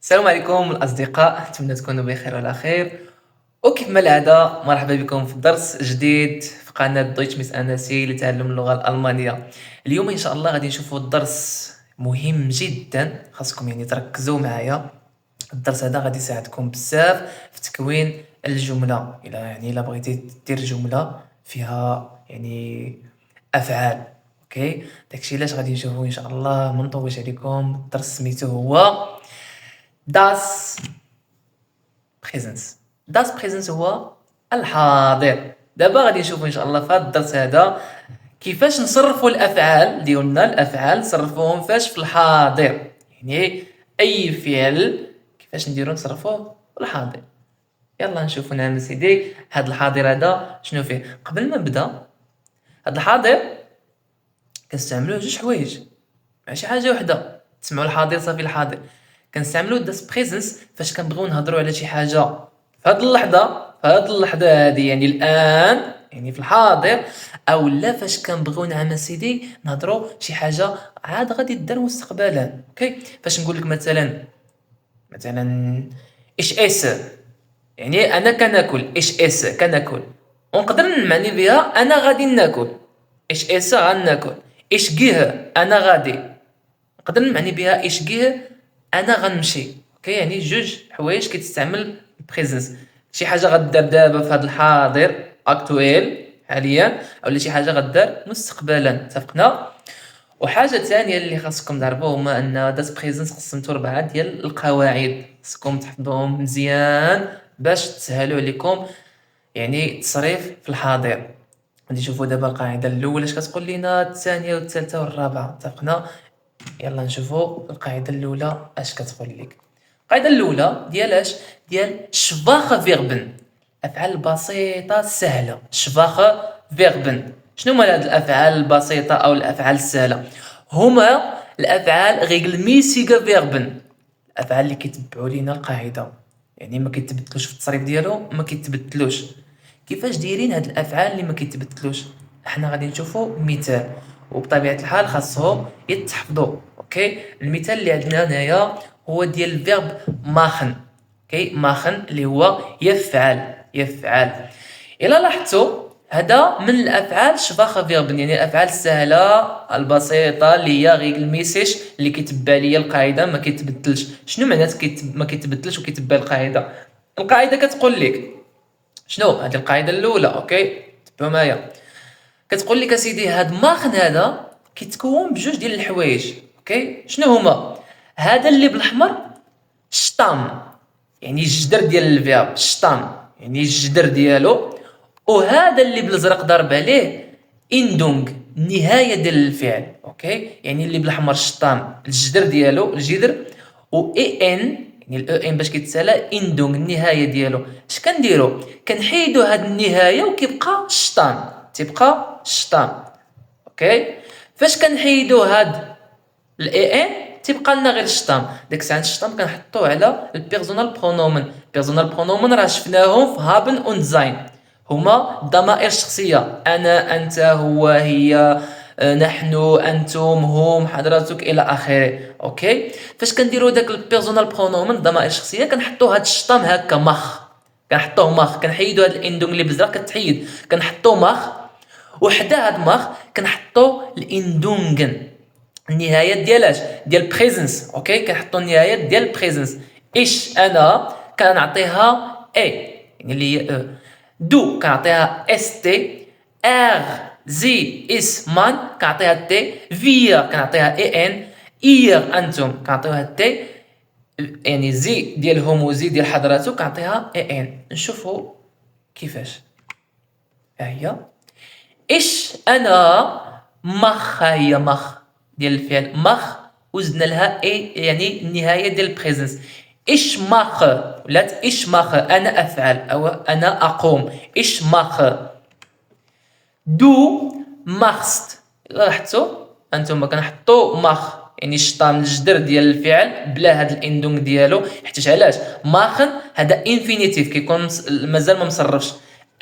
السلام عليكم الأصدقاء، نتمنى تكونوا بخير وعلى خير. وكيف ما العادة مرحبا بكم في درس جديد في قناة دويتش ميس أناسي لتعلم اللغة الألمانية. اليوم إن شاء الله غادي نشوفوا الدرس مهم جدا، خاصكم يعني تركزوا معايا. الدرس هذا غادي يساعدكم بزاف في تكوين الجملة. إلا بغيتي دير جملة فيها يعني أفعال، اوكي. داكشي علاش غادي نشوفوا ان شاء الله. ما نطولش عليكم، الدرس سميتو هو Das Präsens. Das Präsens هو الحاضر. دابا غادي نشوفوا ان شاء الله في هذا الدرس هذا كيفاش نصرفوا الافعال ديالنا. الافعال نصرفوهم فاش في الحاضر، يعني اي فعل كيفاش نديرو نصرفوه في الحاضر. يلا نشوفوا نعم سيدي هذا الحاضر هذا شنو فيه. قبل ما نبدا، هذا الحاضر كنستعملوه جوج حوايج، ماشي حاجه وحده. تسمعوا الحاضر صافي الحاضر. كنستعملوا داس بريزنس فاش كنبغيو نهضروا على شي حاجه في هذه اللحظه، هذه يعني الان، يعني في الحاضر. او لا فاش كنبغيو نعم سيدي نهضروا شي حاجه عاد غادي دار مستقبلا. اوكي، فاش نقول لك مثلا ايش اس، يعني انا كناكل. ايش اس كناكل، ونقدر نمعني بها انا غادي ناكل. ايش اس غناكل. ايش جيه انا غادي، نقدر نمعني بها ايش جيه انا غنمشي. اوكي، يعني جوج حوايج كتستعمل بريزنس. شي حاجه غدار دابا في هذا الحاضر اكطويل حاليا، اولا شي حاجه غدار مستقبلا. اتفقنا؟ وحاجه ثانيه اللي خاصكم تعرفوا هما ان داس بريزنس قسمتو 4 ديال القواعد، خاصكم تحفظوهم مزيان باش تسهلوا عليكم يعني التصريف في الحاضر. غادي نشوفوا دابا القاعده الاولى اش كتقول لنا، الثانيه والثالثه والرابعه. اتفقنا؟ يلا نشوفوا القاعده الاولى اش كتقول لك. القاعده الاولى ديال شفاخ فيربن، افعال البسيطه السهله. شفاخ فيربن شنو هما هاد الافعال البسيطه او الافعال السهله؟ هما الافعال ريغلميسيغ فيربن، الافعال اللي كيتبعوا لينا القاعده، يعني ما كيتبدلوش في التصريف ديالو، ما كيتبدلوش. كيفاش دايرين هاد الافعال اللي ما كيتبدلوش؟ احنا غادي نشوفوا مثال، وبطبيعه الحال خاصهم يتحفظوا. اوكي، المثال اللي عندنا هنايا هو ديال الفيرب ماخن. اوكي، ماخن اللي هو يفعل. الا لاحظتوا هذا من الافعال شفاخ فيربن، يعني الافعال السهله البسيطه اللي هي غير الميسيش اللي كيتبع ليا القاعده ما كيتبدلش. شنو معنات ما كيتبدلش وكيتبع القاعده؟ القاعده كتقول لك شنو هذه القاعده الاولى. اوكي، تبعوا معايا. كتقول لك اسيدي هاد ماخن هذا كيتكون بجوج ديال الحوايج. اوكي، شنو هما؟ هذا اللي بالاحمر شطام، يعني الجدر ديال الفيرب شطام، يعني الجدر ديالو. وهذا اللي بالازرق ضرب عليه اندونغ، النهايه ديال الفعل. اوكي، يعني اللي بالاحمر شطام الجدر ديالو الجدر، و اي ان يعني الاو ان باش كيتسالى اندونغ النهايه ديالو. اش كنديرو؟ كنحيدو هاد النهايه وكيبقى شطام، تيبقى شطام. اوكي، فاش كنحيدو هاد الاي ان تيبقى لنا غير الشطام. ديك الساعه الشطام كنحطوه على البيرسونال برونومن. البيرسونال برونومن راه شفناهم في هابن اون زاين، هما الضمائر الشخصيه: انا، انت، هو، هي، نحن، انتم، هم، حضرتك، الى اخره. اوكي، فاش كنديروا داك البيرسونال برونومن الضمائر الشخصيه كنحطوا هاد الشطام هكا مخ، كنحطوه مخ، كنحيدوا هاد الاندونغ اللي بزاف كتحيد، كنحطوه مخ. وحدا هاد مخ كنحطوا الاندونغن، النهايات ديال ديال بريزنس. اوكي، كنحطوا النهايات ديال بريزنس. ايش انا كنعطيها اي، يعني اللي هي او. دو كنعطيها اس تي. ار زي اس مان كنعطيها تي. فيا كنعطيها اي ان. اير انتم كنعطيوها تي، يعني زي ديالهم وزي ديال حضراتو كنعطيها اي ان. نشوفوا كيفاش. ها هي ايش انا مخ، هي مخ ديال الفعل مخ وزدنا لها اي، يعني النهايه ديال البريزنس. ايش مخ ولات ايش مخ، انا افعل او انا اقوم. ايش مخ. دو ماخست، لاحظتوا انتم كنحطوا مخ يعني الشطام الجدر ديال الفعل بلا هاد الاندونغ ديالو. حيت علاش؟ ماخن هذا انفينيتيف كيكون مازال ما مصرفش.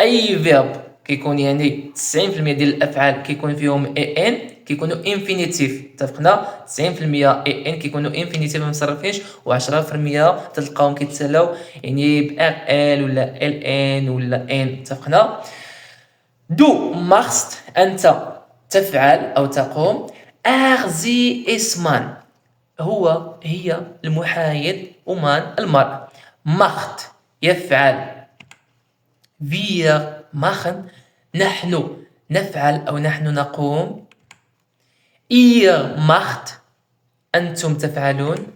اي فيرب كيكون يعني 90% ديال الافعال كيكون فيهم اي ان، كيكونوا انفينيتيف، اتفقنا. 90% اي ان كيكونوا انفينيتيف ما مصرفينش، و10% تلقاهم كيتسالاو يعني ب ار ال ولا ال ان ولا ان، اتفقنا. دو ماخست انت تفعل او تقوم. ارزي اسمان هي المحايد، ومان المرء. ماخت يفعل. wir machen نحن نفعل أو نحن نقوم. ihr macht أنتم تفعلون.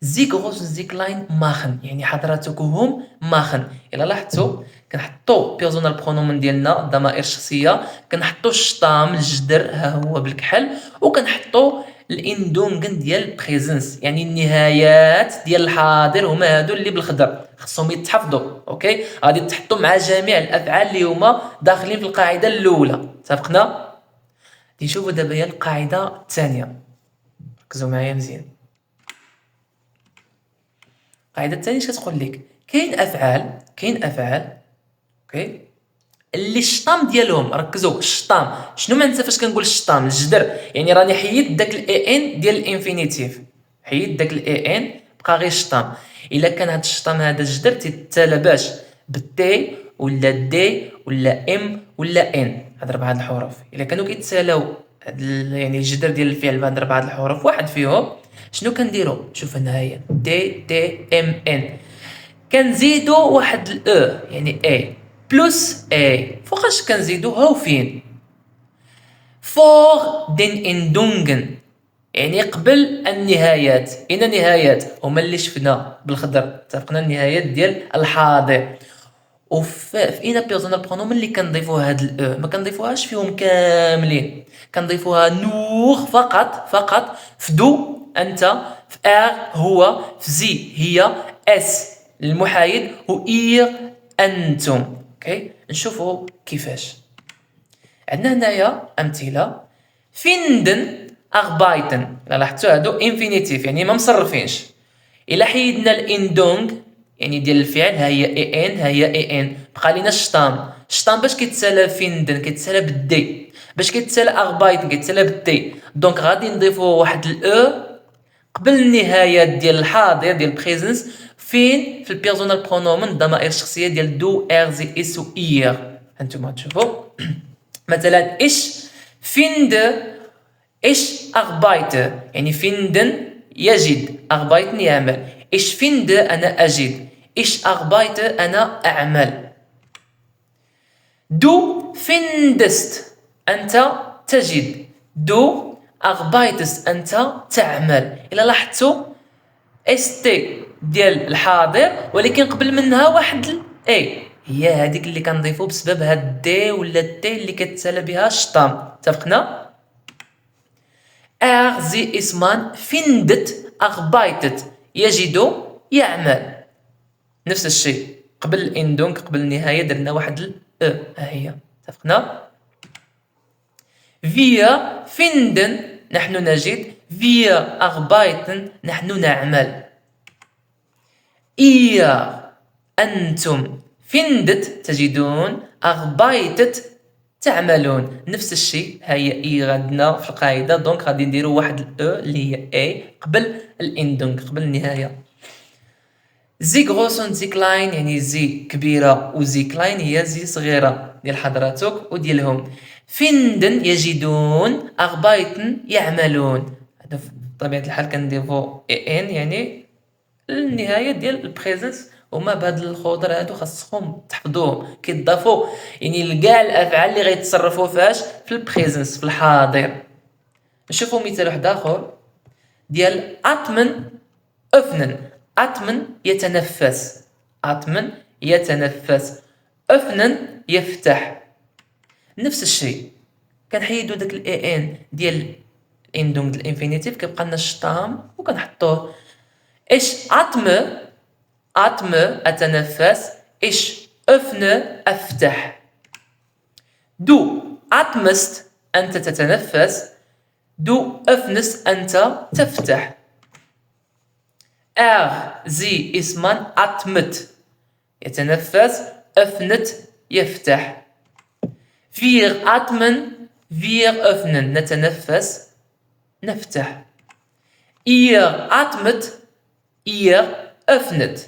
sie großen sie klein machen يعني حضراتكم machen. إلا لاحظتوا كنحطوا بيرسونال برونومون ديالنا الضمائر الشخصية، كنحطوا الشطام الجدر ها هو بالكحل، وكنحطوا الاندونغن ديال بريزنس يعني النهايات ديال الحاضر هما هادو اللي بالخضر، خصهم يتحفظوا. اوكي، غادي تحطوا مع جميع الافعال اللي هما داخلين في القاعده الاولى، اتفقنا. نشوفوا دابا هي القاعده الثانيه، ركزوا معايا مزيان. القاعده الثانيه اش كتقول لك؟ كاين افعال اوكي اللي الشطام ديالهم، ركزوا الشطام شنو معناتها فاش كنقول الشطام الجدر، يعني راني حيدت داك الاي ان ديال الانفينيتيف، حيدت داك الاي ان بقى غير الشطام. الا كان هذا الشطام هذا الجدر تيتسالى باش بالتي ولا دي ولا ام ولا ان، هاد 4 الحروف الا كانوا كيتسالاو يعني الجدر ديال الفعل بهاد 4 الحروف واحد فيهم، شنو كنديروا؟ شوف هنا هي دي تي ام ان، كنزيدو واحد الاو يعني اي بلس اي، فوقاش كنزيدو هاو فين؟ فور دين اندونغن يعني قبل النهايات. اين النهايات؟ هما اللي شفنا بالخضر، اتفقنا، النهايات ديال الحاضر. وفي اين بيرسونال برونوم اللي كنضيفوا هاد الاو، ما كنضيفوهاش فيهم كاملين، كنضيفوها نوغ فقط في دو انت، في ار هو، في زي هي، اس المحايد، و اير انتم. اوكي، نشوفوا كيفاش. عندنا هنايا امثله. فيندن اربايتن، لاحظتوا هادو انفينيتيف يعني ما مصرفينش. الا حيدنا الاندونغ يعني ديال الفعل، ها هي اي ان ها هي اي ان، بقى لينا الشطام باش كيتسالى فيندن كيتسالى بالدي، باش كيتسالى اربايتن كيتسالى بالتي، دونك غادي نضيفوا واحد الاو قبل النهايات ديال الحاضر ديال بريزنس، فين؟ في البيرسونال برونومون الضمائر الشخصيه ديال دو ار زي اس و اير. هانتوما تشوفوا مثلا ايش فيند ايش اربايت يعني فيندن يجد، اربايتن يعمل. ايش فيند انا اجد، ايش اربايت انا اعمل. دو فيندست انت تجد، دو اربايتست انت تعمل. الا لاحظتوا اس تي ديال الحاضر ولكن قبل منها واحد الاي، هي هذيك اللي كنضيفو بسبب هاد دي ولا تي اللي كتسالى بها الشطام، اتفقنا. زي اسمان فيندت اربايتت يجد يعمل، نفس الشيء قبل الاندونك قبل النهايه درنا واحد الاو، ها هي، اتفقنا. فيا فيندن نحن نجد، فيا اربايتن نحن نعمل. إيا أنتم فيندت تجدون، أغبايتت تعملون، نفس الشيء هي إي غادنا في القاعدة، دونك غادي نديرو واحد الأو اللي هي أي قبل الإندونك قبل النهاية. زي غروسون زي كلاين يعني زي كبيرة، وزي كلاين هي زي صغيرة ديال حضراتك وديالهم. فيندن يجدون، أغبايتن يعملون. هذا في طبيعة الحال كنديرو إي إن يعني النهايه ديال البريزنس، هما بهاد الخضر هادو خاصكم تحفظوهم، كيضافوا يعني لكاع الافعال اللي غيتصرفوا فاش في البريزنس في الحاضر. نشوفوا مثال واحد اخر ديال اتمن افنن. اتمن يتنفس، اتمن يتنفس، افنن يفتح، نفس الشيء. كنحيدوا داك الاي ان ديال الاندونغ ديال الانفينيتيف، كيبقى لنا الشطام وكنحطوه. ايش اتم اتنفس، ايش افنى افتح. دو اتمست انت تتنفس، دو افنس انت تفتح. زي اسمان اتمت يتنفس، افنت يفتح. فير اتمن wir öffnen نتنفس نفتح. ihr atmet ihr öffnet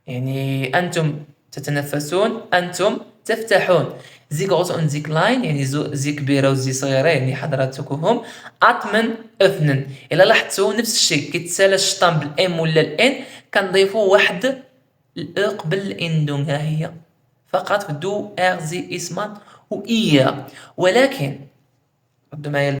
يعني أنتم تتنفسون أنتم تفتحون. زي groß und زي klein يعني زي كبيرة وزي صغيرة يعني حضراتكم. atmen öffnen إلا لاحظتوا نفس الشيء كيتسالى الشطان بالإم ولا الإن كنضيفوا واحد الأ قبل الإندون ها هي فقط دو إر زي إسمان و إيا. ولكن ردوا معايا